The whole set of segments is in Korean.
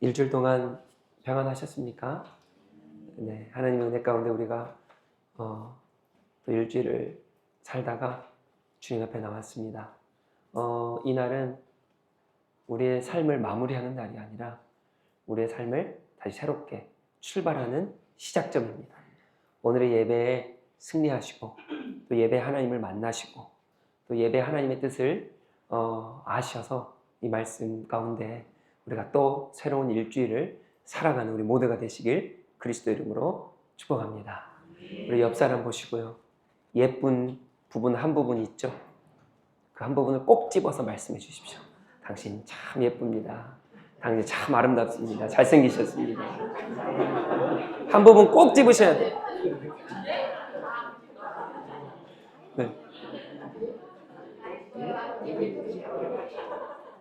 일주일 동안 평안하셨습니까? 네, 하나님의 은혜 가운데 우리가 또 일주일을 살다가 주님 앞에 나왔습니다. 이 날은 우리의 삶을 마무리하는 날이 아니라 우리의 삶을 다시 새롭게 출발하는 시작점입니다. 오늘의 예배에 승리하시고 또 예배에 하나님을 만나시고 또 예배에 하나님의 뜻을 아셔서 이 말씀 가운데 우리가 또 새로운 일주일을 살아가는 우리 모두가 되시길 그리스도 이름으로 축복합니다. 우리 옆 사람 보시고요. 예쁜 부분 한 부분 있죠? 그 한 부분을 꼭 집어서 말씀해 주십시오. 당신 참 예쁩니다. 당신 참 아름답습니다. 잘생기셨습니다. 한 부분 꼭 집으셔야 돼요. 네.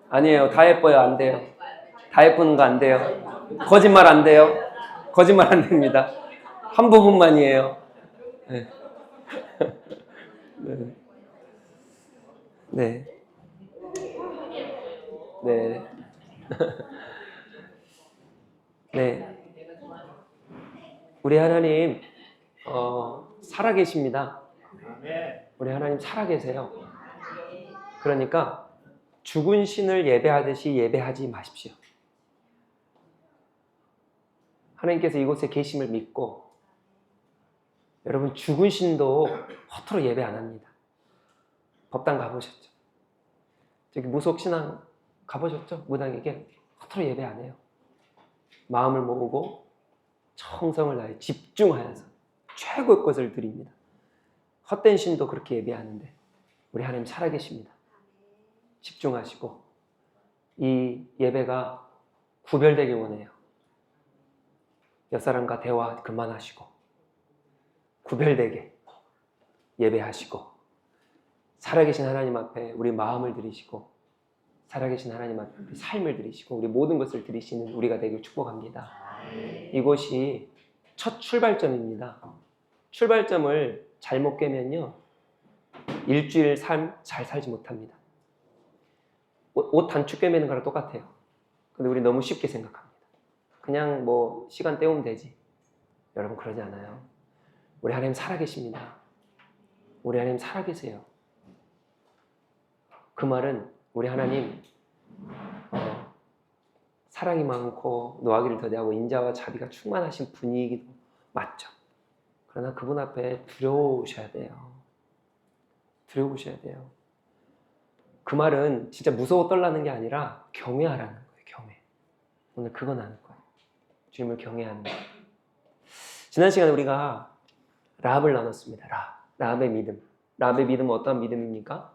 아니에요. 다 예뻐요. 안 돼요. 다 예쁘는 거 안 돼요. 거짓말 안 돼요. 거짓말 안 됩니다. 한 부분만이에요. 네. 네. 네. 네. 네. 우리 하나님 살아계십니다. 우리 하나님 살아계세요. 그러니까 죽은 신을 예배하듯이 예배하지 마십시오. 하나님께서 이곳에 계심을 믿고 여러분 죽은 신도 허투루 예배 안 합니다. 법당 가보셨죠? 저기 무속신앙 가보셨죠? 무당에게 허투루 예배 안 해요. 마음을 모으고 정성을 다해 집중하여서 최고의 것을 드립니다. 헛된 신도 그렇게 예배하는데 우리 하나님 살아계십니다. 집중하시고 이 예배가 구별되길 원해요. 옆사람과 대화 그만하시고 구별되게 예배하시고 살아계신 하나님 앞에 우리 마음을 드리시고 살아계신 하나님 앞에 우리 삶을 드리시고 우리 모든 것을 드리시는 우리가 되길 축복합니다. 이곳이 첫 출발점입니다. 출발점을 잘못 깨면요 일주일 삶 잘 살지 못합니다. 옷 단축 꿰매는 거랑 똑같아요. 근데 우리 너무 쉽게 생각합니다. 그냥 뭐 시간 때우면 되지. 여러분 그러지 않아요. 우리 하나님 살아계십니다. 우리 하나님 살아계세요. 그 말은 우리 하나님 사랑이 많고 노하기를 더디하고 인자와 자비가 충만하신 분이기도 맞죠. 그러나 그분 앞에 두려우셔야 돼요. 두려우셔야 돼요. 그 말은 진짜 무서워 떨라는 게 아니라 경외하라는 거예요. 경외. 오늘 그거 나눌 거예요. 주님을 경외하는 거예요. 지난 시간에 우리가 라합을 나눴습니다. 라합의 믿음. 라합의 믿음은 어떤 믿음입니까?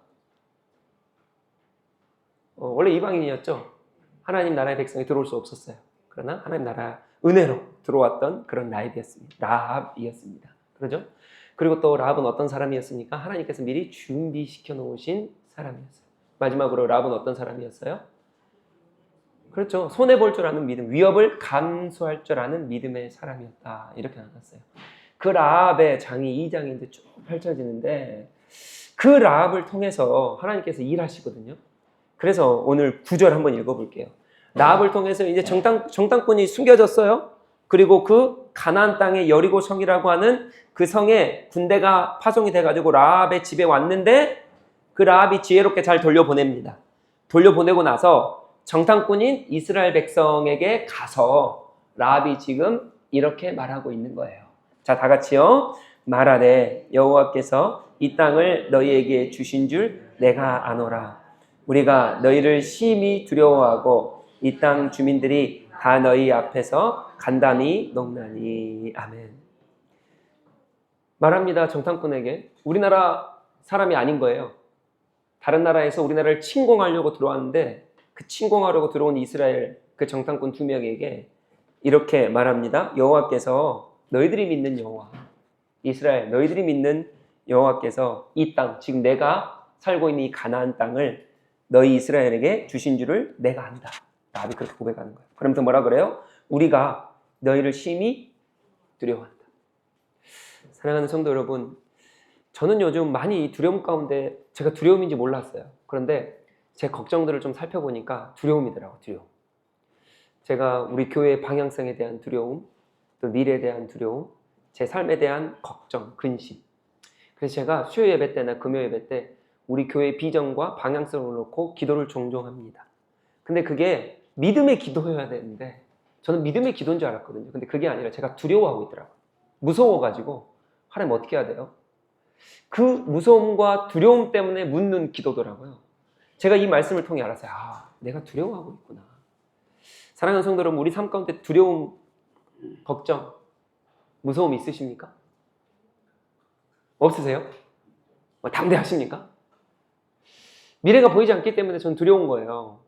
원래 이방인이었죠. 하나님 나라의 백성이 들어올 수 없었어요. 그러나 하나님 나라 은혜로 들어왔던 그런 라합이었습니다. 그러죠? 그리고 또 라합은 어떤 사람이었습니까? 하나님께서 미리 준비시켜 놓으신 사람이었어요. 마지막으로 라합은 어떤 사람이었어요? 그렇죠. 손해볼 줄 아는 믿음, 위협을 감수할 줄 아는 믿음의 사람이었다. 이렇게 나눴어요. 그 라합의 장이 2장인데 쭉 펼쳐지는데 그 라합을 통해서 하나님께서 일하시거든요. 그래서 오늘 9절 한번 읽어볼게요. 라합을 통해서 이제 정탐꾼이 숨겨졌어요. 그리고 그 가나안 땅의 여리고 성이라고 하는 그 성에 군대가 파송이 돼가지고 라합의 집에 왔는데 그 라합이 지혜롭게 잘 돌려보냅니다. 돌려보내고 나서 정탐꾼인 이스라엘 백성에게 가서 라합이 지금 이렇게 말하고 있는 거예요. 자, 다 같이요. 말하되 여호와께서 이 땅을 너희에게 주신 줄 내가 아노라. 우리가 너희를 심히 두려워하고 이 땅 주민들이 다 너희 앞에서 간담이 녹나니. 아멘. 말합니다. 정탐꾼에게. 우리나라 사람이 아닌 거예요. 다른 나라에서 우리나라를 침공하려고 들어왔는데 그 침공하려고 들어온 이스라엘 그 정탐꾼 2명에게 이렇게 말합니다. 여호와께서 너희들이 믿는 여호와 이스라엘 너희들이 믿는 여호와께서 이 땅 지금 내가 살고 있는 이 가나안 땅을 너희 이스라엘에게 주신 줄을 내가 안다. 라합이 그렇게 고백하는 거예요. 그러면서 뭐라 그래요? 우리가 너희를 심히 두려워한다. 사랑하는 성도 여러분, 저는 요즘 많이 두려움 가운데 제가 두려움인지 몰랐어요. 그런데 제 걱정들을 좀 살펴보니까 두려움이더라고요. 두려움. 제가 우리 교회의 방향성에 대한 두려움, 또 미래에 대한 두려움, 제 삶에 대한 걱정, 근심. 그래서 제가 수요 예배 때나 금요 예배 때 우리 교회의 비전과 방향성을 놓고 기도를 종종 합니다. 근데 그게 믿음의 기도여야 되는데 저는 믿음의 기도인 줄 알았거든요. 근데 그게 아니라 제가 두려워하고 있더라고요. 무서워가지고 하나님 어떻게 해야 돼요? 그 무서움과 두려움 때문에 묻는 기도더라고요. 제가 이 말씀을 통해 알았어요. 아, 내가 두려워하고 있구나. 사랑하는 성도 여러분, 우리 삶 가운데 두려움, 걱정, 무서움 있으십니까? 없으세요? 담대하십니까? 미래가 보이지 않기 때문에 전 두려운 거예요.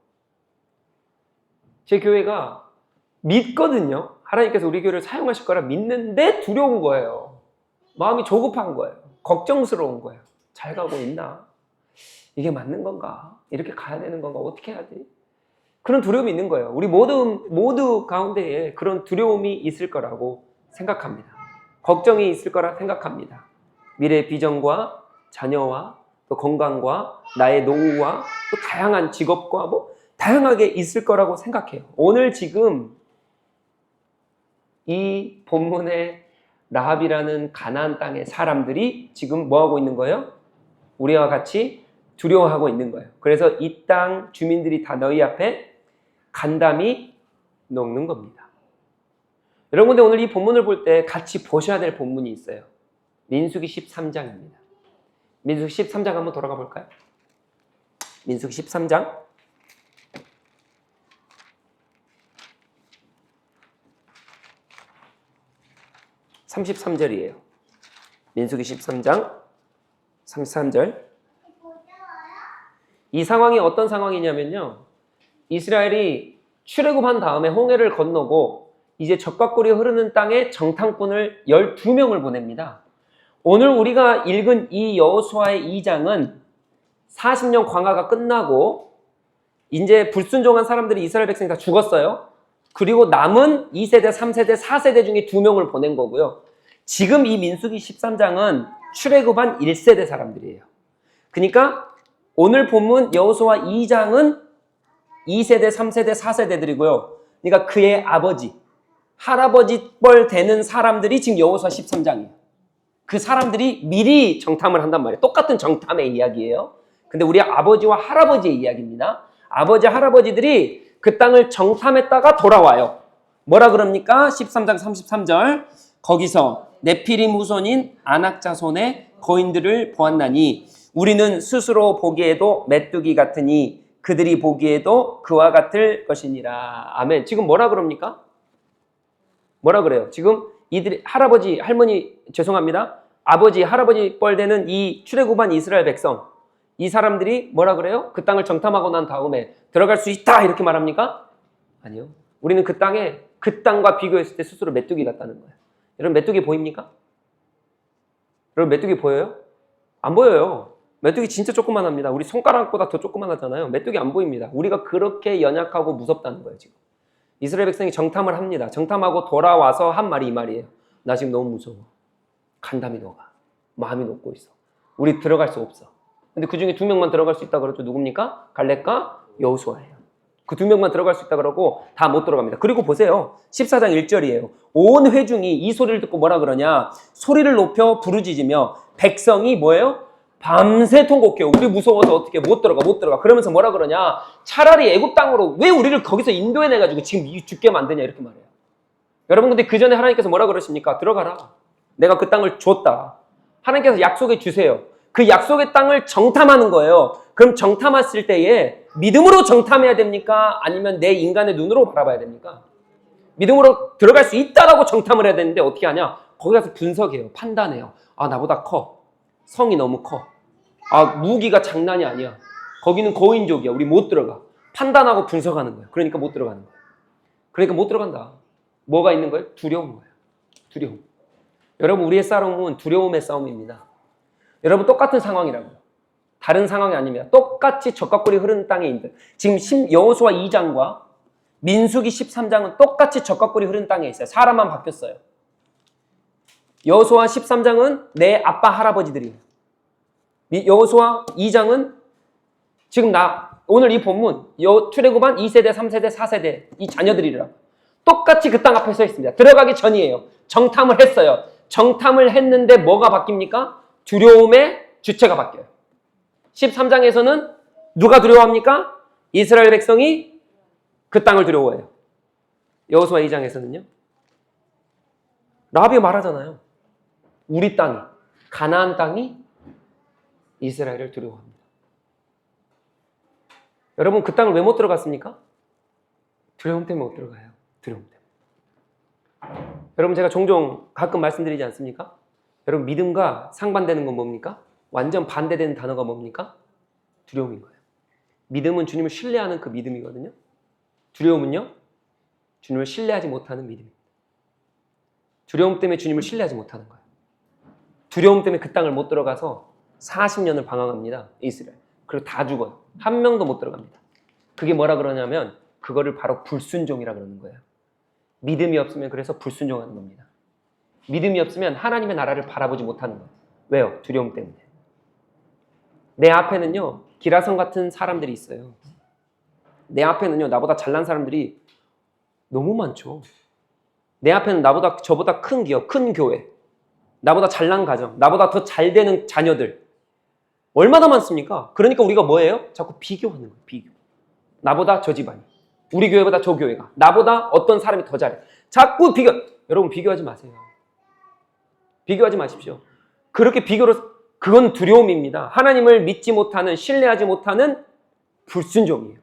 제 교회가 믿거든요. 하나님께서 우리 교회를 사용하실 거라 믿는데 두려운 거예요. 마음이 조급한 거예요. 걱정스러운 거예요. 잘 가고 있나? 이게 맞는 건가? 이렇게 가야 되는 건가? 어떻게 해야 돼? 그런 두려움이 있는 거예요. 우리 모두 가운데에 그런 두려움이 있을 거라고 생각합니다. 걱정이 있을 거라 생각합니다. 미래의 비전과 자녀와 또 건강과 나의 노후와 또 다양한 직업과 뭐 다양하게 있을 거라고 생각해요. 오늘 지금 이 본문의 라합이라는 가나안 땅의 사람들이 지금 뭐 하고 있는 거예요? 우리와 같이 두려워하고 있는 거예요. 그래서 이 땅 주민들이 다 너희 앞에 간담이 녹는 겁니다. 여러분, 근데 오늘 이 본문을 볼 때 같이 보셔야 될 본문이 있어요. 민수기 13장입니다. 민수기 13장 한번 돌아가 볼까요? 민수기 13장 33절이에요. 민수기 13장 33절. 이 상황이 어떤 상황이냐면요. 이스라엘이 출애굽한 다음에 홍해를 건너고 이제 적과 꿀이 흐르는 땅에 정탐꾼을 12명을 보냅니다. 오늘 우리가 읽은 이 여호수아의 2장은 40년 광야가 끝나고 이제 불순종한 사람들이 이스라엘 백성이 다 죽었어요. 그리고 남은 2세대, 3세대, 4세대 중에 2명을 보낸 거고요. 지금 이 민수기 13장은 출애굽한 1세대 사람들이에요. 그러니까 오늘 본문 여호수아 2장은 2세대, 3세대, 4세대들이고요. 그러니까 그의 아버지, 할아버지 뻘 되는 사람들이 지금 여호수아 13장이에요. 그 사람들이 미리 정탐을 한단 말이에요. 똑같은 정탐의 이야기예요. 근데 우리 아버지와 할아버지의 이야기입니다. 아버지, 할아버지들이 그 땅을 정탐했다가 돌아와요. 뭐라 그럽니까? 13장 33절. 거기서 네피림 후손인 아낙 자손의 거인들을 보았나니 우리는 스스로 보기에도 메뚜기 같으니 그들이 보기에도 그와 같을 것이니라. 아멘. 지금 뭐라 그럽니까? 뭐라 그래요? 지금 이들이 할아버지, 할머니, 죄송합니다. 아버지, 할아버지 뻘되는 이 출애굽한 이스라엘 백성, 이 사람들이 뭐라 그래요? 그 땅을 정탐하고 난 다음에 들어갈 수 있다 이렇게 말합니까? 아니요. 우리는 그 땅과 비교했을 때 스스로 메뚜기 같다는 거예요. 여러분, 메뚜기 보입니까? 여러분, 메뚜기 보여요? 안 보여요. 메뚜기 진짜 조그만합니다. 우리 손가락보다 더 조그만하잖아요. 메뚜기 안 보입니다. 우리가 그렇게 연약하고 무섭다는 거예요, 지금. 이스라엘 백성이 정탐을 합니다. 정탐하고 돌아와서 한 말이 이 말이에요. 나 지금 너무 무서워. 간담이 녹아. 마음이 녹고 있어. 우리 들어갈 수 없어. 근데 그 중에 2명만 들어갈 수 있다 그러죠. 누굽니까? 갈렙과 여호수아예요. 그 2명만 들어갈 수 있다 그러고 다 못 들어갑니다. 그리고 보세요. 14장 1절이에요. 온 회중이 이 소리를 듣고 뭐라 그러냐? 소리를 높여 부르짖으며 백성이 뭐예요? 밤새 통곡해요. 우리 무서워서 어떻게 못 들어가. 그러면서 뭐라 그러냐? 차라리 애굽 땅으로 왜 우리를 거기서 인도해내가지고 지금 죽게 만드냐 이렇게 말해요. 여러분, 근데 그 전에 하나님께서 뭐라 그러십니까? 들어가라. 내가 그 땅을 줬다. 하나님께서 약속해 주세요. 그 약속의 땅을 정탐하는 거예요. 그럼 정탐했을 때에 믿음으로 정탐해야 됩니까? 아니면 내 인간의 눈으로 바라봐야 됩니까? 믿음으로 들어갈 수 있다라고 정탐을 해야 되는데 어떻게 하냐? 거기 가서 분석해요. 판단해요. 아, 나보다 커. 성이 너무 커. 아, 무기가 장난이 아니야. 거기는 거인족이야. 우리 못 들어가. 판단하고 분석하는 거예요. 그러니까 못 들어가는 거예요. 그러니까 못 들어간다. 뭐가 있는 거예요? 두려운 거예요. 두려움. 여러분, 우리의 싸움은 두려움의 싸움입니다. 여러분, 똑같은 상황이라고요. 다른 상황이 아닙니다. 똑같이 적과 꿀이 흐르는 땅에 있는 지금 여호수아 2장과 민수기 13장은 똑같이 적과 꿀이 흐르는 땅에 있어요. 사람만 바뀌었어요. 여호수아 13장은 내 아빠 할아버지들이에요. 여호수아 2장은 지금 나 오늘 이 본문, 출애굽한 2세대, 3세대, 4세대 이 자녀들이라 똑같이 그 땅 앞에 서 있습니다. 들어가기 전이에요. 정탐을 했어요. 정탐을 했는데 뭐가 바뀝니까? 두려움의 주체가 바뀌어요. 13장에서는 누가 두려워합니까? 이스라엘 백성이 그 땅을 두려워해요. 여호수아 2장에서는요. 라합이 말하잖아요. 우리 땅이, 가나안 땅이 이스라엘을 두려워합니다. 여러분 그 땅을 왜 못 들어갔습니까? 두려움 때문에 못 들어가요. 두려움 때문에. 여러분 제가 종종 가끔 말씀드리지 않습니까? 여러분 믿음과 상반되는 건 뭡니까? 완전 반대되는 단어가 뭡니까? 두려움인 거예요. 믿음은 주님을 신뢰하는 그 믿음이거든요. 두려움은요? 주님을 신뢰하지 못하는 믿음입니다. 두려움 때문에 주님을 신뢰하지 못하는 거예요. 두려움 때문에 그 땅을 못 들어가서 40년을 방황합니다. 이스라엘. 그리고 다 죽어요. 한 명도 못 들어갑니다. 그게 뭐라 그러냐면 그거를 바로 불순종이라 그러는 거예요. 믿음이 없으면 그래서 불순종하는 겁니다. 믿음이 없으면 하나님의 나라를 바라보지 못하는 거예요. 왜요? 두려움 때문에. 내 앞에는요, 기라성 같은 사람들이 있어요. 내 앞에는요, 나보다 잘난 사람들이 너무 많죠. 내 앞에는 저보다 큰 기업, 큰 교회, 나보다 잘난 가정, 나보다 더 잘 되는 자녀들 얼마나 많습니까? 그러니까 우리가 뭐예요? 자꾸 비교하는 거예요. 비교. 나보다 저 집안이, 우리 교회보다 저 교회가, 나보다 어떤 사람이 더 잘해. 자꾸 비교. 여러분 비교하지 마세요. 비교하지 마십시오. 그렇게 그건 두려움입니다. 하나님을 믿지 못하는, 신뢰하지 못하는 불순종이에요.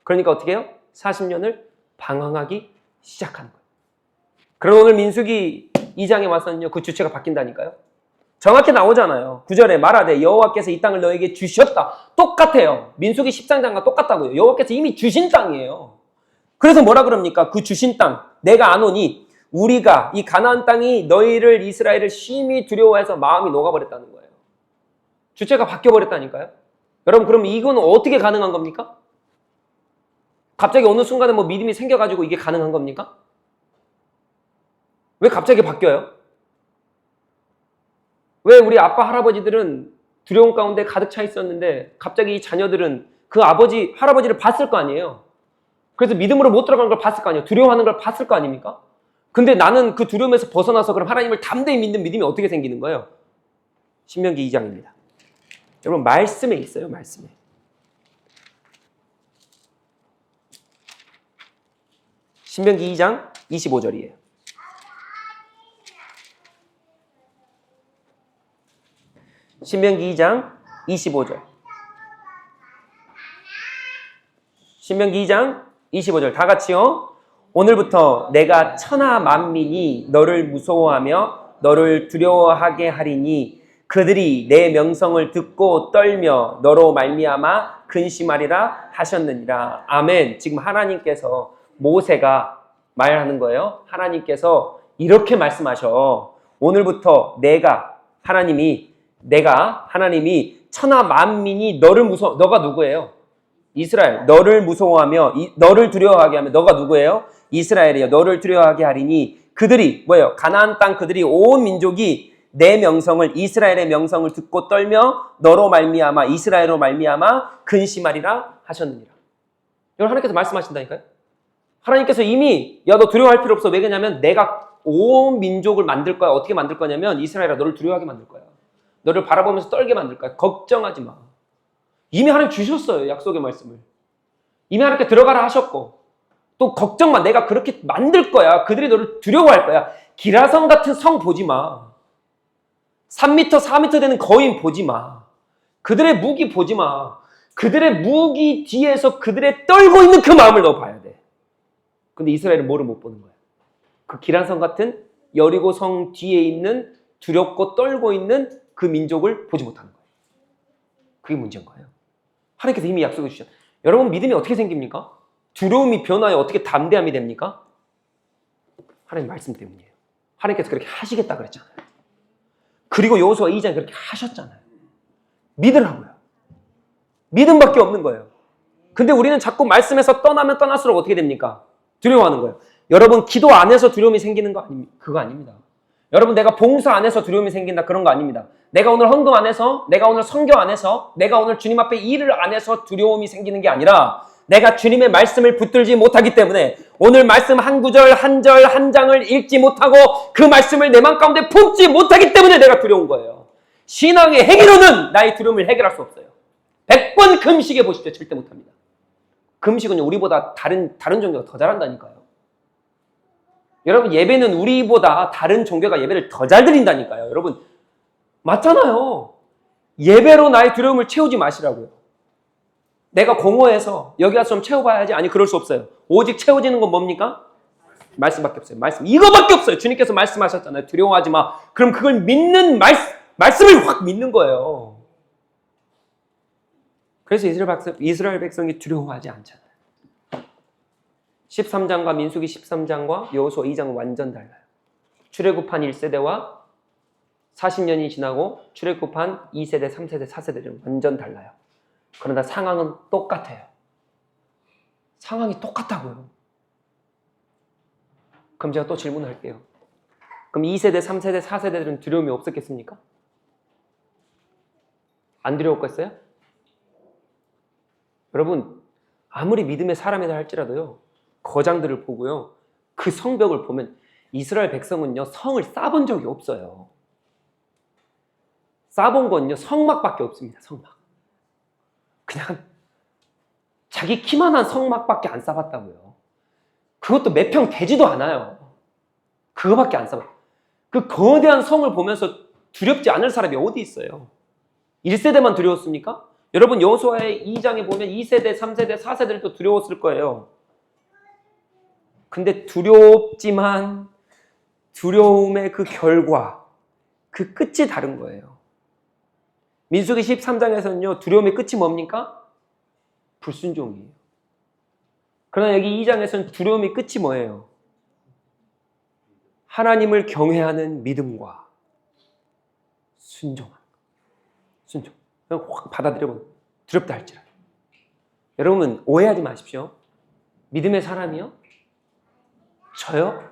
그러니까 어떻게 해요? 40년을 방황하기 시작하는 거예요. 그럼 오늘 민수기 2장에 와서는요, 그 주체가 바뀐다니까요. 정확히 나오잖아요. 9절에 말하되 여호와께서 이 땅을 너에게 주셨다. 똑같아요. 민수기 13장과 똑같다고요. 여호와께서 이미 주신 땅이에요. 그래서 뭐라 그럽니까? 그 주신 땅 내가 아노니 우리가 이 가나안 땅이 너희를 이스라엘을 심히 두려워해서 마음이 녹아버렸다는 거예요. 주체가 바뀌어버렸다니까요. 여러분 그럼 이건 어떻게 가능한 겁니까? 갑자기 어느 순간에 뭐 믿음이 생겨가지고 이게 가능한 겁니까? 왜 갑자기 바뀌어요? 왜 우리 아빠 할아버지들은 두려움 가운데 가득 차 있었는데 갑자기 이 자녀들은 그 아버지 할아버지를 봤을 거 아니에요. 그래서 믿음으로 못 들어가는 걸 봤을 거 아니에요. 두려워하는 걸 봤을 거 아닙니까? 근데 나는 그 두려움에서 벗어나서 그럼 하나님을 담대히 믿는 믿음이 어떻게 생기는 거예요? 신명기 2장입니다. 여러분 말씀에 있어요. 말씀에. 신명기 2장 25절이에요. 신명기 2장 25절. 신명기 2장 25절 다 같이요. 오늘부터 내가 천하 만민이 너를 무서워하며 너를 두려워하게 하리니 그들이 내 명성을 듣고 떨며 너로 말미암아 근심하리라 하셨느니라. 아멘. 지금 하나님께서 모세가 말하는 거예요. 하나님께서 이렇게 말씀하셔. 오늘부터 하나님이 천하 만민이 너를 너가 누구예요? 이스라엘. 너를 무서워하며 너를 두려워하게 하며 너가 누구예요? 이스라엘이요. 너를 두려워하게 하리니 그들이 뭐예요? 가나안 땅 그들이 온 민족이 내 명성을 이스라엘의 명성을 듣고 떨며 너로 말미암아 이스라엘로 말미암아 근심하리라 하셨느니라. 여러분 하나님께서 말씀하신다니까요. 하나님께서 이미 야 너 두려워할 필요 없어. 왜 그러냐면 내가 온 민족을 만들 거야. 어떻게 만들 거냐면 이스라엘아 너를 두려워하게 만들 거야. 너를 바라보면서 떨게 만들 거야. 걱정하지 마. 이미 하나님 주셨어요. 약속의 말씀을. 이미 하나님께 들어가라 하셨고 또 걱정 마. 내가 그렇게 만들 거야. 그들이 너를 두려워할 거야. 기라성 같은 성 보지 마. 3m, 4m 되는 거인 보지 마. 그들의 무기 보지 마. 그들의 무기 뒤에서 그들의 떨고 있는 그 마음을 너 봐야 돼. 근데 이스라엘은 뭐를 못 보는 거야? 그 기라성 같은 여리고 성 뒤에 있는 두렵고 떨고 있는 그 민족을 보지 못하는 거예요. 그게 문제인 거예요. 하나님께서 이미 약속해 주셨어요. 여러분 믿음이 어떻게 생깁니까? 두려움이 변하여 어떻게 담대함이 됩니까? 하나님 말씀 때문이에요. 하나님께서 그렇게 하시겠다 그랬잖아요. 그리고 여호수아 2장에 그렇게 하셨잖아요. 믿으라고요. 믿음밖에 없는 거예요. 근데 우리는 자꾸 말씀에서 떠나면 떠날수록 어떻게 됩니까? 두려워하는 거예요. 여러분 기도 안에서 두려움이 생기는 거 아닙니까? 그거 아닙니다. 여러분 내가 봉사 안 해서 두려움이 생긴다 그런 거 아닙니다. 내가 오늘 헌금 안 해서, 내가 오늘 선교 안 해서, 내가 오늘 주님 앞에 일을 안 해서 두려움이 생기는 게 아니라 내가 주님의 말씀을 붙들지 못하기 때문에 오늘 말씀 한 구절, 한 절, 한 장을 읽지 못하고 그 말씀을 내 마음 가운데 품지 못하기 때문에 내가 두려운 거예요. 신앙의 행위로는 나의 두려움을 해결할 수 없어요. 100번 금식해 보십시오. 절대 못합니다. 금식은요 우리보다 다른 종교가 더 잘한다니까요. 여러분 예배는 우리보다 다른 종교가 예배를 더 잘 드린다니까요. 여러분 맞잖아요. 예배로 나의 두려움을 채우지 마시라고요. 내가 공허해서 여기 와서 좀 채워봐야지. 아니 그럴 수 없어요. 오직 채워지는 건 뭡니까? 말씀밖에 없어요. 말씀. 이거밖에 없어요. 주님께서 말씀하셨잖아요. 두려워하지 마. 그럼 그걸 믿는 말씀을 확 믿는 거예요. 그래서 이스라엘 백성이 두려워하지 않잖아요. 13장과 민수기 13장과 여호수아 2장은 완전 달라요. 출애굽한 1세대와 40년이 지나고 출애굽한 2세대, 3세대, 4세대는 완전 달라요. 그러나 상황은 똑같아요. 상황이 똑같다고요. 그럼 제가 또 질문할게요. 그럼 2세대, 3세대, 4세대들은 두려움이 없었겠습니까? 안 두려웠겠어요? 여러분 아무리 믿음의 사람이라 할지라도요. 거장들을 보고요. 그 성벽을 보면 이스라엘 백성은요. 성을 쌓아본 적이 없어요. 쌓아본 건요. 성막밖에 없습니다. 성막. 그냥 자기 키만한 성막밖에 안 쌓아봤다고요. 그것도 몇 평 되지도 않아요. 그거밖에 안 쌓아봐요. 그 거대한 성을 보면서 두렵지 않을 사람이 어디 있어요? 1세대만 두려웠습니까? 여러분 여호수아의 2장에 보면 2세대, 3세대, 4세대도 두려웠을 거예요. 근데 두렵지만 두려움의 그 결과, 그 끝이 다른 거예요. 민수기 13장에서는요. 두려움의 끝이 뭡니까? 불순종이에요. 그러나 여기 2장에서는 두려움의 끝이 뭐예요? 하나님을 경외하는 믿음과 순종. 그냥 확 받아들여보는 두렵다 할지라도. 여러분 오해하지 마십시오. 믿음의 사람이요? 저요?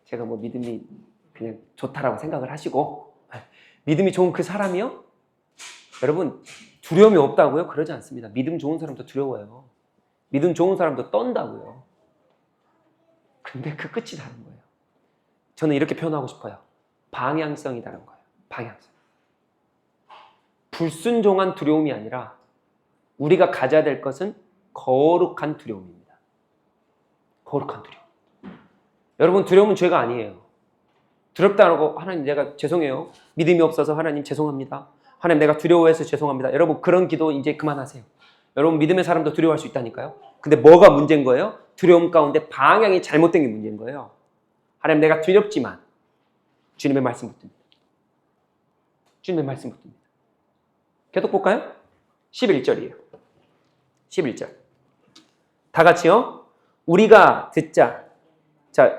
제가 믿음이 그냥 좋다라고 생각을 하시고 믿음이 좋은 그 사람이요? 여러분 두려움이 없다고요? 그러지 않습니다. 믿음 좋은 사람도 두려워요. 믿음 좋은 사람도 떤다고요. 근데 그 끝이 다른 거예요. 저는 이렇게 표현하고 싶어요. 방향성이 다른 거예요. 방향성. 불순종한 두려움이 아니라 우리가 가져야 될 것은 거룩한 두려움입니다. 거룩한 두려움. 여러분 두려움은 죄가 아니에요. 두렵다고 하나님 내가 죄송해요. 믿음이 없어서 하나님 죄송합니다. 하나님 내가 두려워해서 죄송합니다. 여러분 그런 기도 이제 그만하세요. 여러분 믿음의 사람도 두려워할 수 있다니까요. 근데 뭐가 문제인 거예요? 두려움 가운데 방향이 잘못된 게 문제인 거예요. 하나님 내가 두렵지만 주님의 말씀 붙듭니다. 주님의 말씀 붙듭니다. 계속 볼까요? 11절이에요. 11절. 다 같이요. 우리가 듣자. 자,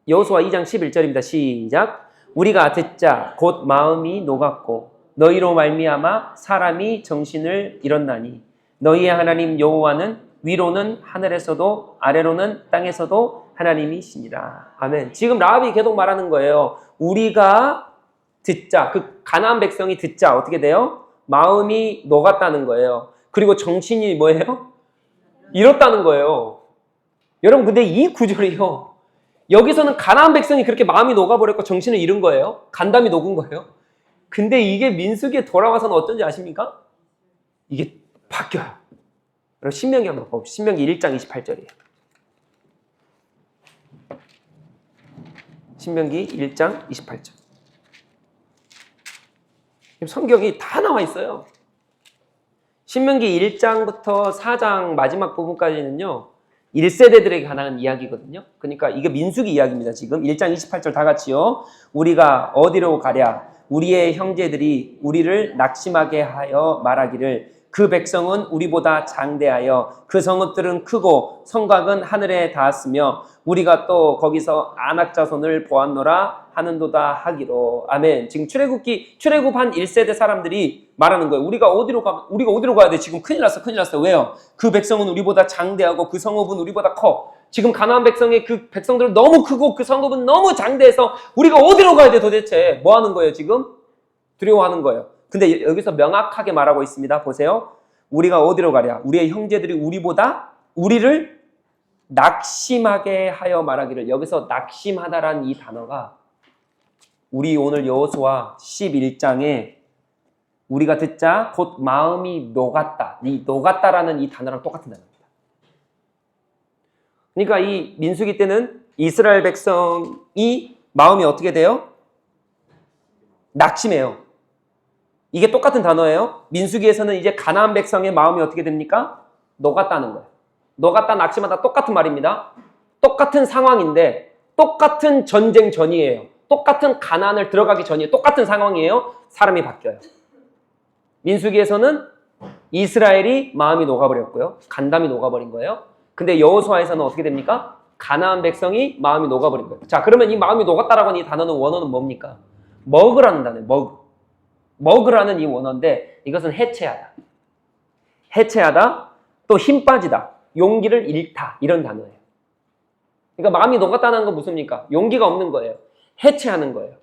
여호수아 2장 11절입니다. 시작. 우리가 듣자 곧 마음이 녹았고 너희로 말미암아 사람이 정신을 잃었나니 너희의 하나님 여호와는 위로는 하늘에서도 아래로는 땅에서도 하나님이시니라. 아멘. 지금 라합이 계속 말하는 거예요. 우리가 듣자. 그 가나안 백성이 듣자. 어떻게 돼요? 마음이 녹았다는 거예요. 그리고 정신이 뭐예요? 잃었다는 거예요. 여러분 근데 이 구절이요. 여기서는 가나안 백성이 그렇게 마음이 녹아버렸고 정신을 잃은 거예요. 간담이 녹은 거예요. 근데 이게 민수기에 돌아와서는 어쩐지 아십니까? 이게 바뀌어요. 그럼 신명기 한번 봅시다. 신명기 1장 28절이에요. 신명기 1장 28절. 성경이 다 나와 있어요. 신명기 1장부터 4장 마지막 부분까지는요. 1세대들에게 관한 이야기거든요. 그러니까 이게 민수기 이야기입니다. 지금 1장 28절 다 같이요. 우리가 어디로 가랴? 우리의 형제들이 우리를 낙심하게 하여 말하기를 그 백성은 우리보다 장대하여 그 성읍들은 크고 성곽은 하늘에 닿았으며 우리가 또 거기서 안악 자손을 보았노라 하는도다 하기로. 아멘. 지금 출애굽 한 1세대 사람들이 말하는 거예요. 우리가 어디로 가야 돼? 지금 큰일 났어. 왜요? 그 백성은 우리보다 장대하고 그 성읍은 우리보다 커. 지금 가나안 백성의 그 백성들은 너무 크고 그 성읍은 너무 장대해서 우리가 어디로 가야 돼 도대체? 뭐 하는 거예요 지금? 두려워하는 거예요. 근데 여기서 명확하게 말하고 있습니다. 보세요. 우리가 어디로 가랴? 우리의 형제들이 우리를 낙심하게 하여 말하기를. 여기서 낙심하다라는 이 단어가 우리 오늘 여호수아 11장에 우리가 듣자 곧 마음이 녹았다. 이 녹았다라는 이 단어랑 똑같은 단어입니다. 그러니까 이 민수기 때는 이스라엘 백성이 마음이 어떻게 돼요? 낙심해요. 이게 똑같은 단어예요. 민수기에서는 이제 가나안 백성의 마음이 어떻게 됩니까? 녹았다는 거예요. 녹았다, 낙심하다 똑같은 말입니다. 똑같은 상황인데 똑같은 전쟁 전이에요. 똑같은 가나안을 들어가기 전이에요. 똑같은 상황이에요. 사람이 바뀌어요. 민수기에서는 이스라엘이 마음이 녹아버렸고요. 간담이 녹아버린 거예요. 근데 여호수아에서는 어떻게 됩니까? 가나안 백성이 마음이 녹아버린 거예요. 자, 그러면 이 마음이 녹았다라고 하는 이 단어는 원어는 뭡니까? 먹으라는 단어예요. 먹으라는 이 원어인데 이것은 해체하다, 또 힘 빠지다, 용기를 잃다 이런 단어예요. 그러니까 마음이 녹았다는 건 무슨입니까? 용기가 없는 거예요. 해체하는 거예요.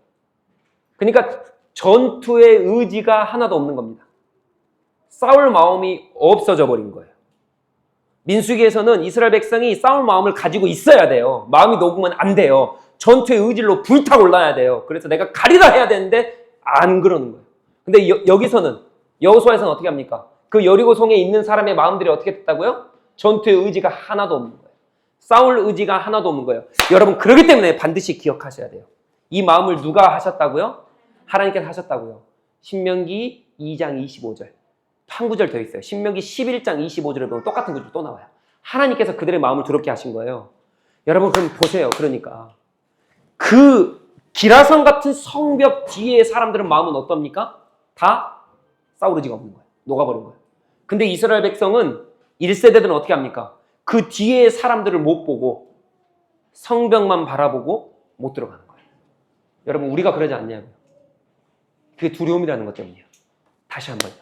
그러니까 전투의 의지가 하나도 없는 겁니다. 싸울 마음이 없어져 버린 거예요. 민수기에서는 이스라엘 백성이 싸울 마음을 가지고 있어야 돼요. 마음이 녹으면 안 돼요. 전투의 의지로 불타올라야 돼요. 그래서 내가 가리라 해야 되는데 안 그러는 거예요. 근데 여기서는 여호수아에서는 어떻게 합니까? 그 여리고성에 있는 사람의 마음들이 어떻게 됐다고요? 전투의 의지가 하나도 없는 거예요. 싸울 의지가 하나도 없는 거예요. 여러분 그렇기 때문에 반드시 기억하셔야 돼요. 이 마음을 누가 하셨다고요? 하나님께서 하셨다고요. 신명기 2장 25절. 한 구절 더 있어요. 신명기 11장 25절에 보면 똑같은 구절 또 나와요. 하나님께서 그들의 마음을 두렵게 하신 거예요. 여러분 그럼 보세요. 그러니까 그 기라성 같은 성벽 뒤에 사람들은 마음은 어떻습니까? 다 싸울 의지가 없는 거예요. 녹아버린 거예요. 근데 이스라엘 백성은 1세대들은 어떻게 합니까? 그 뒤에 사람들을 못 보고 성벽만 바라보고 못 들어가는 거예요. 여러분 우리가 그러지 않냐고요. 그게 두려움이라는 것 때문이에요. 다시 한번요.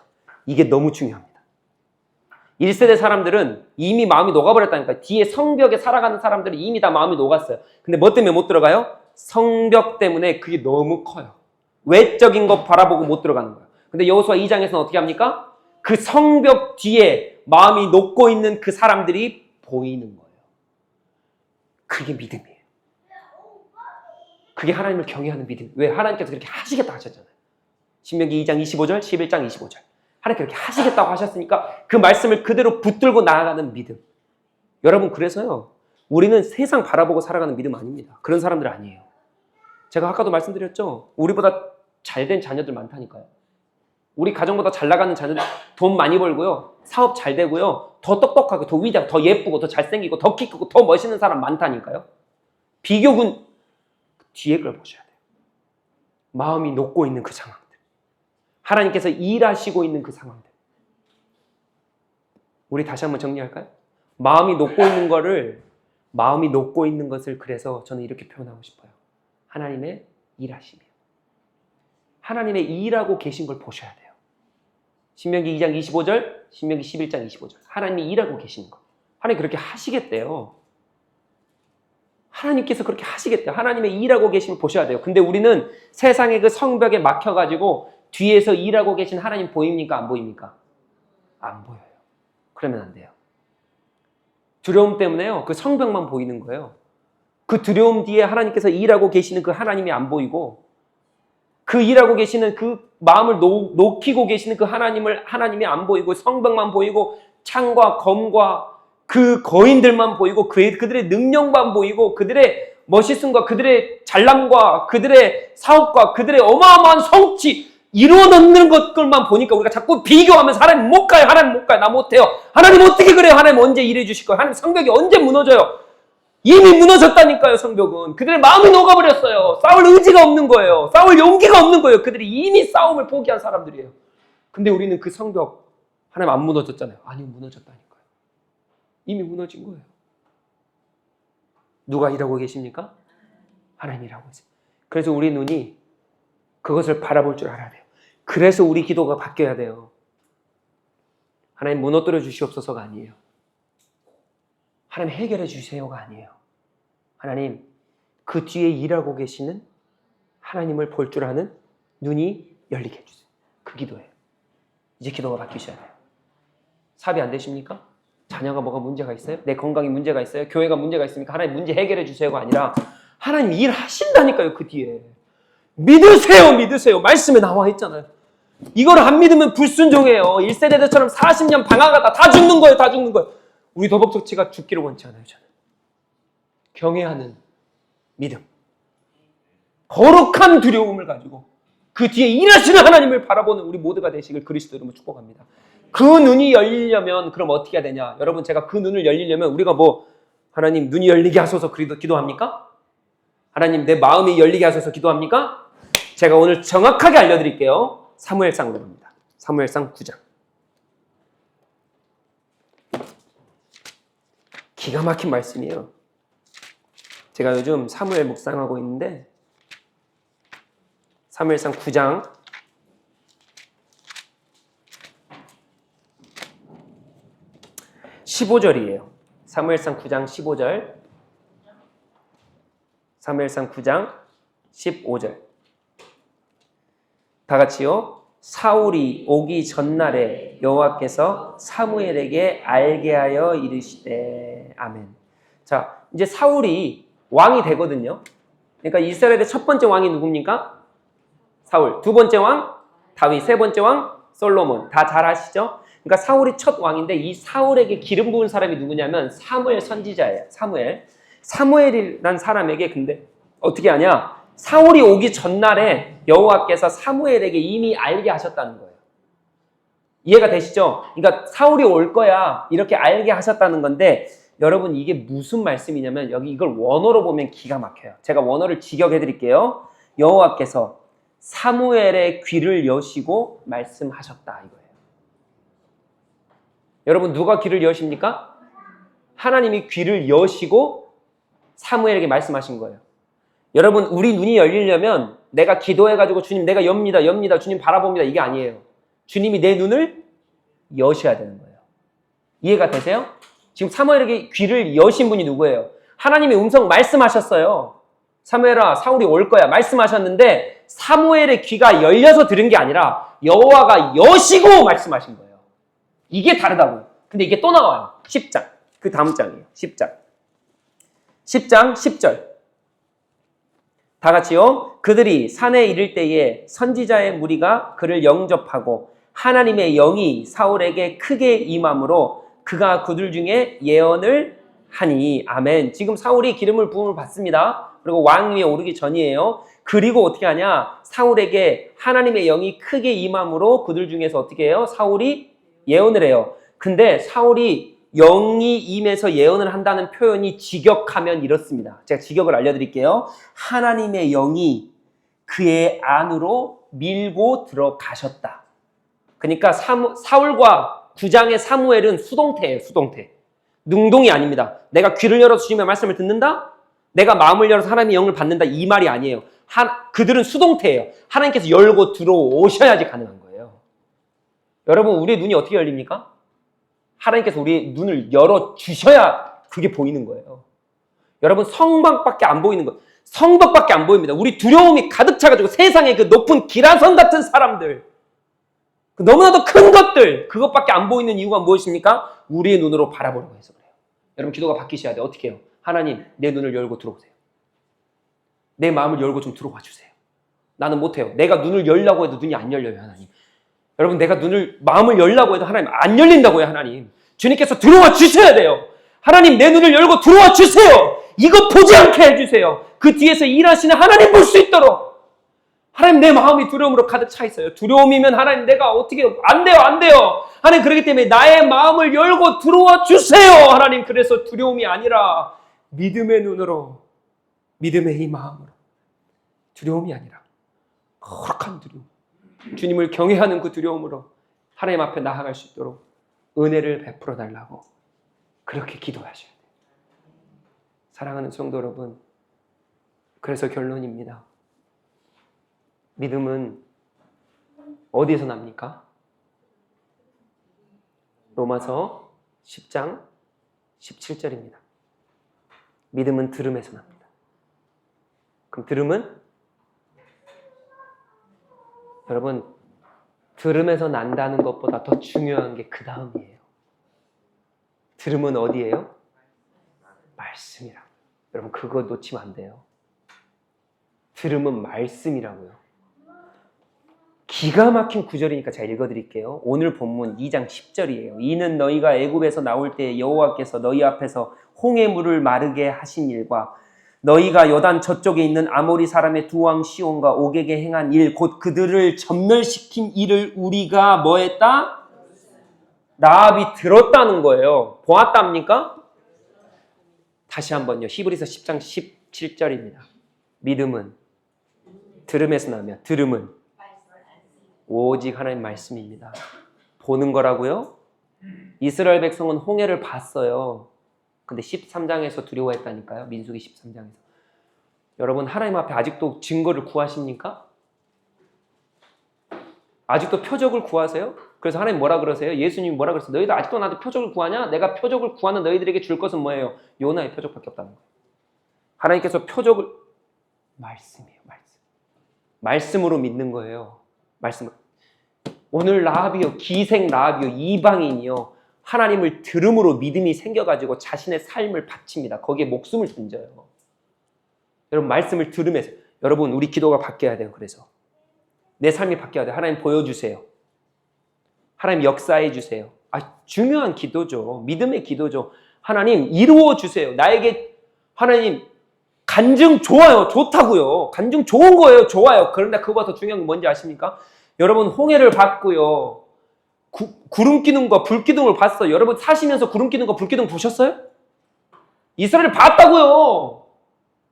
이게 너무 중요합니다. 1세대 사람들은 이미 마음이 녹아버렸다니까. 뒤에 성벽에 살아가는 사람들은 이미 다 마음이 녹았어요. 근데 뭐 때문에 못 들어가요? 성벽 때문에 그게 너무 커요. 외적인 것 바라보고 못 들어가는 거예요. 근데 여호수아 2장에서는 어떻게 합니까? 그 성벽 뒤에 마음이 녹고 있는 그 사람들이 보이는 거예요. 그게 믿음이에요. 그게 하나님을 경외하는 믿음. 왜? 하나님께서 그렇게 하시겠다 하셨잖아요. 신명기 2장 25절, 11장 25절. 하나님께서 그렇게 하시겠다고 하셨으니까 그 말씀을 그대로 붙들고 나아가는 믿음. 여러분 그래서요. 우리는 세상 바라보고 살아가는 믿음 아닙니다. 그런 사람들 아니에요. 제가 아까도 말씀드렸죠. 우리보다 잘된 자녀들 많다니까요. 우리 가정보다 잘 나가는 자녀들 돈 많이 벌고요. 사업 잘 되고요. 더 똑똑하고 더 위대하고 더 예쁘고 더 잘생기고 더 키 크고 더 멋있는 사람 많다니까요. 비교군 뒤에 걸 보셔야 돼요. 마음이 녹고 있는 그 상황들. 하나님께서 일하시고 있는 그 상황들. 우리 다시 한번 정리할까요? 마음이 녹고 있는 것을 그래서 저는 이렇게 표현하고 싶어요. 하나님의 일하심이에요. 하나님의 일하고 계신 걸 보셔야 돼요. 신명기 2장 25절, 신명기 11장 25절. 하나님이 일하고 계시는 거. 하나님 그렇게 하시겠대요. 하나님께서 그렇게 하시겠대요. 하나님의 일하고 계심을 보셔야 돼요. 근데 우리는 세상의 그 성벽에 막혀가지고 뒤에서 일하고 계신 하나님 보입니까? 안 보입니까? 안 보여요. 그러면 안 돼요. 두려움 때문에요. 그 성벽만 보이는 거예요. 그 두려움 뒤에 하나님께서 일하고 계시는 그 하나님이 안 보이고 그 일하고 계시는 그 마음을 녹이고 계시는 그 하나님이 안 보이고 성벽만 보이고 창과 검과 그 거인들만 보이고 그들의 능력만 보이고 그들의 멋있음과 그들의 잘남과 그들의 사업과 그들의 어마어마한 성취 이루어 놓는 것들만 보니까 우리가 자꾸 비교하면서 하나님 못 가요. 하나님 못 가요. 나 못해요. 하나님 어떻게 그래요? 하나님 언제 일해 주실 거예요? 하나님 성벽이 언제 무너져요? 이미 무너졌다니까요. 성벽은. 그들의 마음이 녹아버렸어요. 싸울 의지가 없는 거예요. 싸울 용기가 없는 거예요. 그들이 이미 싸움을 포기한 사람들이에요. 근데 우리는 그 성벽 하나님 안 무너졌잖아요. 아니요, 무너졌다니까요. 이미 무너진 거예요. 누가 일하고 계십니까? 하나님이 일하고 있어요. 그래서 우리 눈이 그것을 바라볼 줄 알아야 돼요. 그래서 우리 기도가 바뀌어야 돼요. 하나님 무너뜨려 주시옵소서가 아니에요. 하나님 해결해 주세요가 아니에요. 하나님 그 뒤에 일하고 계시는 하나님을 볼 줄 아는 눈이 열리게 해주세요. 그 기도예요. 이제 기도가 바뀌셔야 돼요. 사업이 안 되십니까? 자녀가 뭐가 문제가 있어요? 내 건강에 문제가 있어요? 교회가 문제가 있습니까? 하나님 문제 해결해 주세요가 아니라 하나님 일하신다니까요. 그 뒤에 믿으세요. 믿으세요. 말씀에 나와 있잖아요. 이걸 안 믿으면 불순종해요. 1세대들처럼 40년 방황하다 다 죽는 거예요. 다 죽는 거예요. 우리 더벅적치가 죽기를 원치 않아요. 저는 경외하는 믿음, 거룩한 두려움을 가지고 그 뒤에 일하시는 하나님을 바라보는 우리 모두가 되시길 그리스도 이름으로 축복합니다. 그 눈이 열리려면 그럼 어떻게 해야 되냐? 여러분 제가 그 눈을 열리려면 우리가 뭐 하나님 눈이 열리게 하소서 기도합니까? 하나님 내 마음이 열리게 하소서 기도합니까? 제가 오늘 정확하게 알려드릴게요. 사무엘상으로 갑니다. 사무엘상 9장. 기가 막힌 말씀이에요. 제가 요즘 사무엘 묵상하고 있는데 사무엘상 9장 15절이에요. 사무엘상 9장 15절. 사무엘상 9장 15절. 다 같이요. 사울이 오기 전날에 여호와께서 사무엘에게 알게 하여 이르시되. 아멘. 자, 이제 사울이 왕이 되거든요. 그러니까 이스라엘의 첫 번째 왕이 누굽니까? 사울. 두 번째 왕 다윗. 세 번째 왕 솔로몬. 다 잘 아시죠? 그러니까 사울이 첫 왕인데 이 사울에게 기름 부은 사람이 누구냐면 사무엘 선지자예요. 사무엘이란 사람에게 근데 어떻게 하냐? 사울이 오기 전날에 여호와께서 사무엘에게 이미 알게 하셨다는 거예요. 이해가 되시죠? 그러니까 사울이 올 거야 이렇게 알게 하셨다는 건데 여러분 이게 무슨 말씀이냐면 여기 이걸 원어로 보면 기가 막혀요. 제가 원어를 직역해 드릴게요. 여호와께서 사무엘의 귀를 여시고 말씀하셨다 이거예요. 여러분 누가 귀를 여십니까? 하나님이 귀를 여시고 사무엘에게 말씀하신 거예요. 여러분 우리 눈이 열리려면 내가 기도해가지고 주님 내가 엽니다 주님 바라봅니다 이게 아니에요. 주님이 내 눈을 여셔야 되는 거예요. 이해가 되세요? 지금 사무엘에게 귀를 여신 분이 누구예요? 하나님의 음성 말씀하셨어요. 사무엘아 사울이 올 거야 말씀하셨는데 사무엘의 귀가 열려서 들은 게 아니라 여호와가 여시고 말씀하신 거예요. 이게 다르다고요. 근데 이게 또 나와요. 10장. 그 다음 장이에요. 10장. 10장 10절. 다 같이요. 그들이 산에 이를 때에 선지자의 무리가 그를 영접하고 하나님의 영이 사울에게 크게 임함으로 그가 그들 중에 예언을 하니. 아멘. 지금 사울이 기름을 부음을 받습니다. 그리고 왕 위에 오르기 전이에요. 그리고 어떻게 하냐? 사울에게 하나님의 영이 크게 임함으로 그들 중에서 어떻게 해요? 사울이 예언을 해요. 근데 사울이 영이 임해서 예언을 한다는 표현이 직역하면 이렇습니다. 제가 직역을 알려드릴게요. 하나님의 영이 그의 안으로 밀고 들어가셨다. 그러니까 사울과 9장의 사무엘은 수동태예요. 수동태. 능동이 아닙니다. 내가 귀를 열어서 주님의 말씀을 듣는다? 내가 마음을 열어서 하나님의 영을 받는다? 이 말이 아니에요. 그들은 수동태예요. 하나님께서 열고 들어오셔야지 가능한 거예요. 여러분 우리의 눈이 어떻게 열립니까? 하나님께서 우리의 눈을 열어주셔야 그게 보이는 거예요. 여러분 성밖에 안 보이는 거예요. 성벽밖에 안 보입니다. 우리 두려움이 가득 차가지고 세상의 그 높은 기라성 같은 사람들 너무나도 큰 것들 그것밖에 안 보이는 이유가 무엇입니까? 우리의 눈으로 바라보려고 해서 그래요. 여러분 기도가 바뀌셔야 돼요. 어떻게 해요? 하나님 내 눈을 열고 들어오세요. 내 마음을 열고 좀 들어와 주세요. 나는 못해요. 내가 눈을 열려고 해도 눈이 안 열려요. 하나님. 여러분 내가 마음을 열려고 해도 하나님 안 열린다고요. 하나님 주님께서 들어와 주셔야 돼요. 하나님 내 눈을 열고 들어와 주세요. 이거 보지 않게 해주세요. 그 뒤에서 일하시는 하나님 볼 수 있도록. 하나님 내 마음이 두려움으로 가득 차 있어요. 두려움이면 하나님 내가 어떻게 안 돼요. 하나님 그렇기 때문에 나의 마음을 열고 들어와 주세요. 하나님 그래서 두려움이 아니라 믿음의 눈으로 믿음의 이 마음으로 두려움이 아니라 거룩한 두려움 주님을 경외하는 그 두려움으로 하나님 앞에 나아갈 수 있도록 은혜를 베풀어 달라고 그렇게 기도하셔야 돼요. 사랑하는 성도 여러분, 그래서 결론입니다. 믿음은 어디에서 납니까? 로마서 10장 17절입니다. 믿음은 들음에서 납니다. 그럼 들음은? 여러분, 들음에서 난다는 것보다 더 중요한 게 그 다음이에요. 들음은 어디예요? 말씀이라고. 여러분, 그거 놓치면 안 돼요. 들음은 말씀이라고요. 기가 막힌 구절이니까 제가 읽어드릴게요. 오늘 본문 2장 10절이에요. 이는 너희가 애굽에서 나올 때 여호와께서 너희 앞에서 홍해 물을 마르게 하신 일과 너희가 요단 저쪽에 있는 아모리 사람의 두 왕 시온과 옥에게 행한 일, 곧 그들을 전멸시킨 일을 우리가 뭐 했다? 라합이 들었다는 거예요. 보았답니까? 다시 한번요. 히브리서 10장 17절입니다. 믿음은 들음에서 나며 들음은 오직 하나님 말씀입니다. 보는 거라고요? 이스라엘 백성은 홍해를 봤어요. 근데 13장에서 두려워했다니까요. 민수기 13장에서. 여러분, 하나님 앞에 아직도 증거를 구하십니까? 아직도 표적을 구하세요? 그래서 하나님 뭐라 그러세요? 예수님이 뭐라 그러세요? 너희들 아직도 나한테 표적을 구하냐? 내가 표적을 구하는 너희들에게 줄 것은 뭐예요? 요나의 표적밖에 없다는 거예요. 하나님께서 표적을 말씀이에요. 말씀으로 믿는 거예요. 말씀을. 오늘 라합이요, 기생 라합이요, 이방인이요, 하나님을 들음으로 믿음이 생겨가지고 자신의 삶을 바칩니다. 거기에 목숨을 던져요. 여러분, 말씀을 들으면서 여러분, 우리 기도가 바뀌어야 돼요. 그래서 내 삶이 바뀌어야 돼요. 하나님 보여주세요. 하나님 역사해 주세요. 중요한 기도죠. 믿음의 기도죠. 하나님 이루어 주세요. 나에게 하나님 간증 좋아요. 좋다고요. 간증 좋은 거예요. 좋아요. 그런데 그거보다 더 중요한 게 뭔지 아십니까? 여러분, 홍해를 봤고요. 구름 기둥과 불 기둥을 봤어요. 여러분, 사시면서 구름 기둥과 불 기둥 보셨어요? 이스라엘 봤다고요.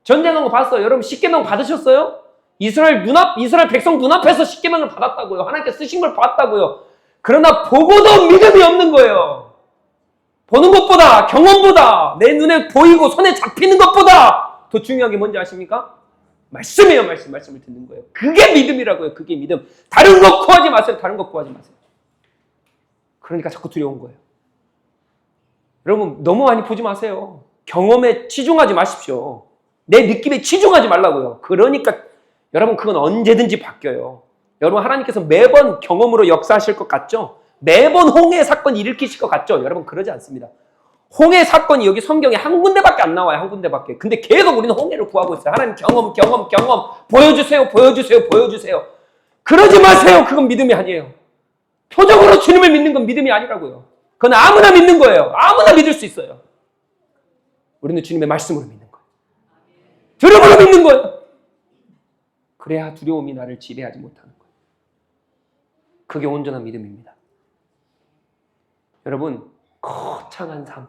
전쟁한 거 봤어요. 여러분, 십계명 받으셨어요? 이스라엘 백성 눈앞에서 십계명을 받았다고요. 하나님께 쓰신 걸 봤다고요. 그러나 보고도 믿음이 없는 거예요. 보는 것보다, 경험보다, 내 눈에 보이고 손에 잡히는 것보다 더 중요한 게 뭔지 아십니까? 말씀이에요. 말씀을 듣는 거예요. 그게 믿음이라고요. 그게 믿음. 다른 거 구하지 마세요. 다른 거 구하지 마세요. 그러니까 자꾸 두려운 거예요. 여러분, 너무 많이 보지 마세요. 경험에 치중하지 마십시오. 내 느낌에 치중하지 말라고요. 그러니까 여러분, 그건 언제든지 바뀌어요. 여러분, 하나님께서 매번 경험으로 역사하실 것 같죠? 매번 홍해 사건 일으키실 것 같죠? 여러분, 그러지 않습니다. 홍해 사건이 여기 성경에 한 군데밖에 안 나와요. 한 군데밖에. 근데 계속 우리는 홍해를 구하고 있어요. 하나님 경험 보여주세요. 그러지 마세요. 그건 믿음이 아니에요. 표적으로 주님을 믿는 건 믿음이 아니라고요. 그건 아무나 믿는 거예요. 아무나 믿을 수 있어요. 우리는 주님의 말씀으로 믿는 거예요. 들음으로 믿는 거예요. 그래야 두려움이 나를 지배하지 못하는 거예요. 그게 온전한 믿음입니다. 여러분, 거창한 삶,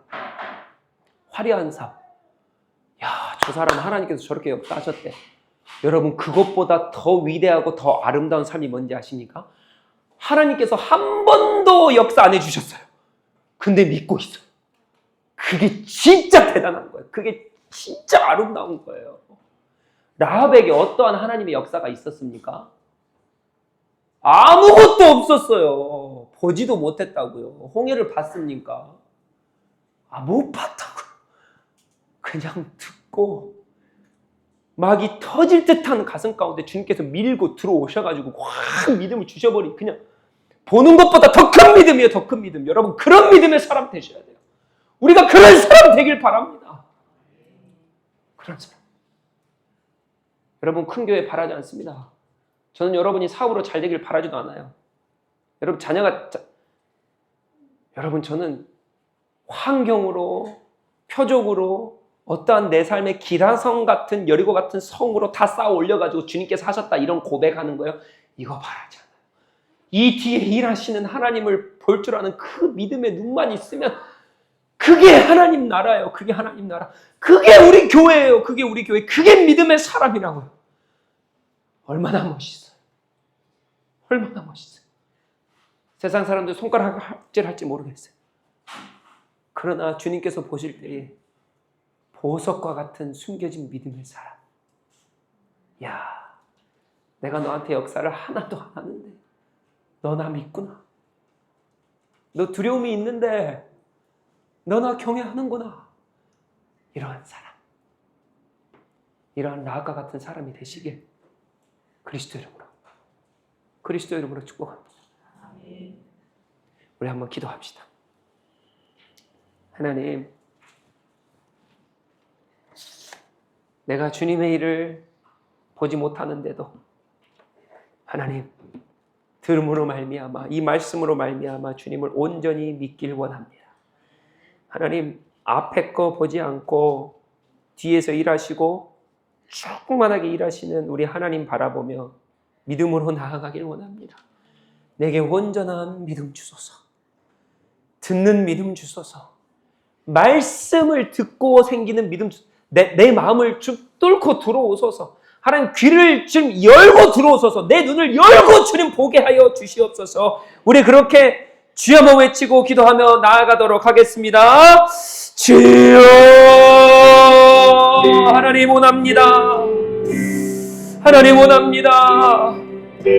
화려한 삶. 야, 저 사람 하나님께서 저렇게 역사하셨대. 여러분, 그것보다 더 위대하고 더 아름다운 삶이 뭔지 아십니까? 하나님께서 한 번도 역사 안 해주셨어요. 근데 믿고 있어요. 그게 진짜 대단한 거예요. 그게 진짜 아름다운 거예요. 라합에게 어떠한 하나님의 역사가 있었습니까? 아무것도 없었어요. 보지도 못했다고요. 홍해를 봤습니까? 못 봤다고요. 그냥 듣고 막이 터질 듯한 가슴 가운데 주님께서 밀고 들어오셔가지고 확 믿음을 주셔버린, 그냥 보는 것보다 더 큰 믿음이에요. 더 큰 믿음. 여러분, 그런 믿음의 사람 되셔야 돼요. 우리가 그런 사람 되길 바랍니다. 그런 사람. 여러분, 큰 교회 바라지 않습니다. 저는 여러분이 사업으로 잘 되길 바라지도 않아요. 여러분, 여러분, 저는 환경으로, 표적으로, 어떠한 내 삶의 기라성 같은, 여리고 같은 성으로 다 쌓아 올려가지고 주님께서 하셨다, 이런 고백하는 거예요. 이거 바라지 않아요. 이 뒤에 일하시는 하나님을 볼 줄 아는 그 믿음의 눈만 있으면 그게 하나님 나라예요. 그게 하나님 나라. 그게 우리 교회예요. 그게 우리 교회. 그게 믿음의 사람이라고요. 얼마나 멋있어요. 얼마나 멋있어요. 세상 사람들 손가락 합질할지 모르겠어요. 그러나 주님께서 보실 때에 보석과 같은 숨겨진 믿음의 사람. 야, 내가 너한테 역사를 하나도 안 하는데 너 나 믿구나. 너 두려움이 있는데 너 나 경외하는구나. 이러한 사람, 이러한 라합과 같은 사람이 되시길 그리스도 이름으로 축복합니다. 우리 한번 기도합시다. 하나님, 내가 주님의 일을 보지 못하는데도 하나님, 들음으로 말미암아, 이 말씀으로 말미암아 주님을 온전히 믿길 원합니다. 하나님, 앞에 거 보지 않고 뒤에서 일하시고 충만하게 일하시는 우리 하나님 바라보며 믿음으로 나아가길 원합니다. 내게 온전한 믿음 주소서. 듣는 믿음 주소서. 말씀을 듣고 생기는 믿음 주소서. 내 마음을 좀 뚫고 들어오소서. 하나님, 귀를 좀 열고 들어오소서. 내 눈을 열고 주님 보게 하여 주시옵소서. 우리 그렇게 주여 한번 외치고 기도하며 나아가도록 하겠습니다. 주여, 하나님 원합니다. 하나님 원합니다.